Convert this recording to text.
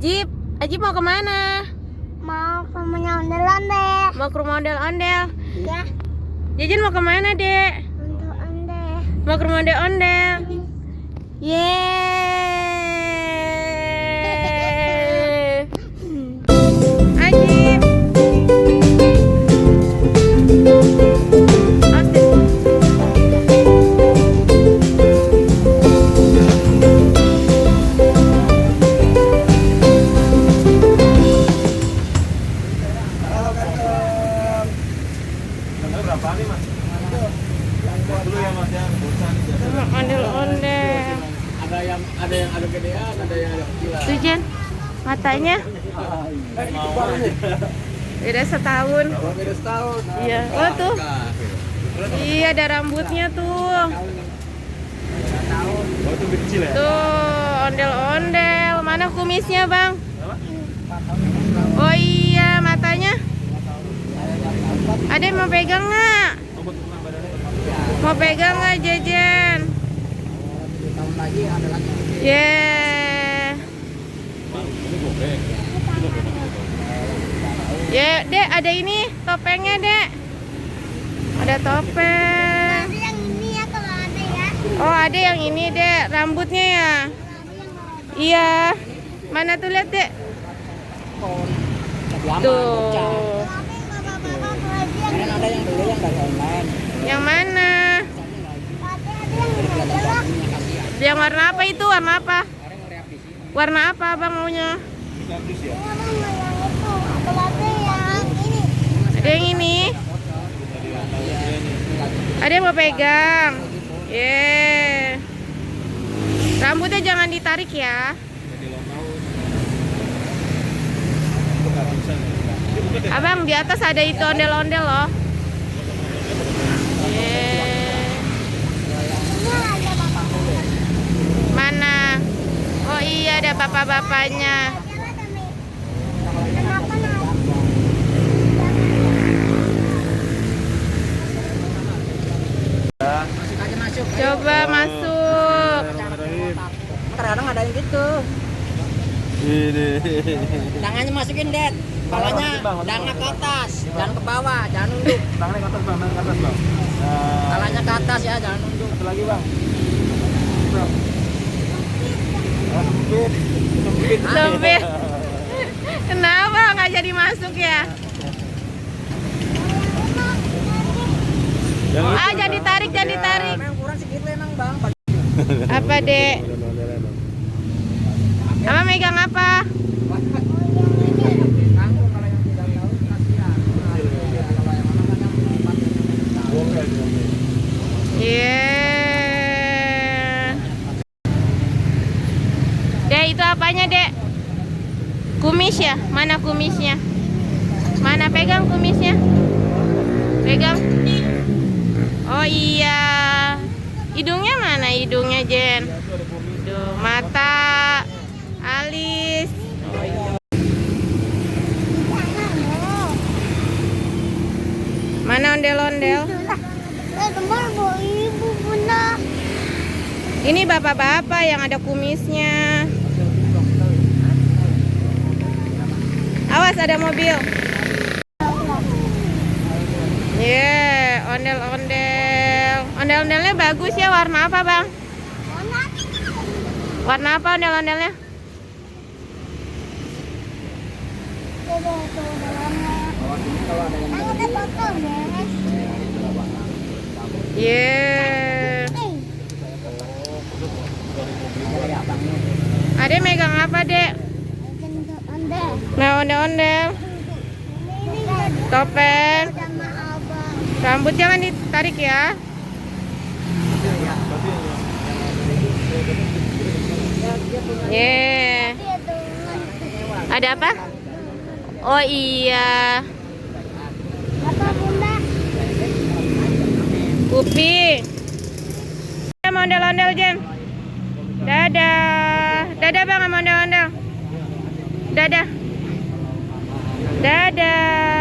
Ajib, Ajib mau kemana? Mau ke rumah ondel-ondel. Mau ke rumah ondel-ondel. Ya, Jejen mau kemana, Dek? untuk ondel. Mau ke rumah ondel-ondel. Yeay. Ajib. Berapa nih mas? Dulu ya mas ya, bosan. Ondel-ondel. Ada yang ada gedean, ada yang ada kecilan. Tuh Jen, matanya Mau aja. beda setahun. Beda setahun. Iya, oh tuh. Iya, ada rambutnya tuh. Oh itu lebih kecil ya? Tuh, ondel-ondel. Mana kumisnya, Bang? Oh iya, matanya. Ada yang mau pegang nggak? Mau pegang nggak, Jejen? Tahun lagi ada lagi. Yeah. Ya, Dek, ada ini topengnya, Dek. Ada topeng. Ada yang ini ya kalau ada ya. Oh, ada yang ini, Dek. Rambutnya ya. Iya. Mana tuh, lihat, Dek. Tuh. Bapak-bapak lagi yang Ada yang beli yang dari online. Yang mana? ada yang Yang warna apa itu? Warna apa? Warna apa Abang maunya? yang itu. Atau ada yang ini. Ada yang ini. Ada yang mau pegang. Yeah. Rambutnya jangan ditarik ya. Abang, di atas ada itu ondel-ondel loh. Yeah. Ini ada bapak-bapak. Mana? Oh iya, ada bapak-bapaknya. Kenapa naik? Masuk aja masuk. Coba masuk. Kadang ada yang gitu. Ini. Tangannya masukin, Det. Kepalanya dangnya ke atas, jangan ke bawah, jangan nunduk. Tangannya ke atas bang, tangan ke atas bang. Nah, Kepalanya ke atas ya, jangan nunduk. satu lagi bang. Bang. Sempit. Sempit. Sempit. Kenapa nggak jadi masuk ya? Ah, jangan ditarik, jangan ditarik. Emang kurang segitu emang, Bang. Apa, Dek? Abang megang apa? Tanggung kalau yang tidak tahu kasihan. Kalau yang mana kan Iya. Dek, itu apanya, Dek? Kumis ya? Mana kumisnya? Mana, pegang kumisnya? Pegang. Oh iya. Hidungnya mana hidungnya, Jen? Hidung, mata, alis. Mana ondel-ondel? Kemar bawa ibu bunda. Ini bapak-bapak yang ada kumisnya. Awas, ada mobil. Yeah, ondel-ondel. Ondel-ondelnya bagus ya. Warna apa, Bang? Warna apa ondel-ondelnya? Coba tuh dalamnya. Ada potong ya. Yeah. Ada megang apa, Dek? Ondel. Nah, ondel-ondel. Ini Topeng. sama abang. Rambut jangan ditarik ya. Yeah. Dia tuh. Ada apa? Oh iya. Apa bunda? Kuping. Sama ondel-ondel, Jen. Dadah. Dadah, Bang, sama ondel-ondel. Dadah. Dadah.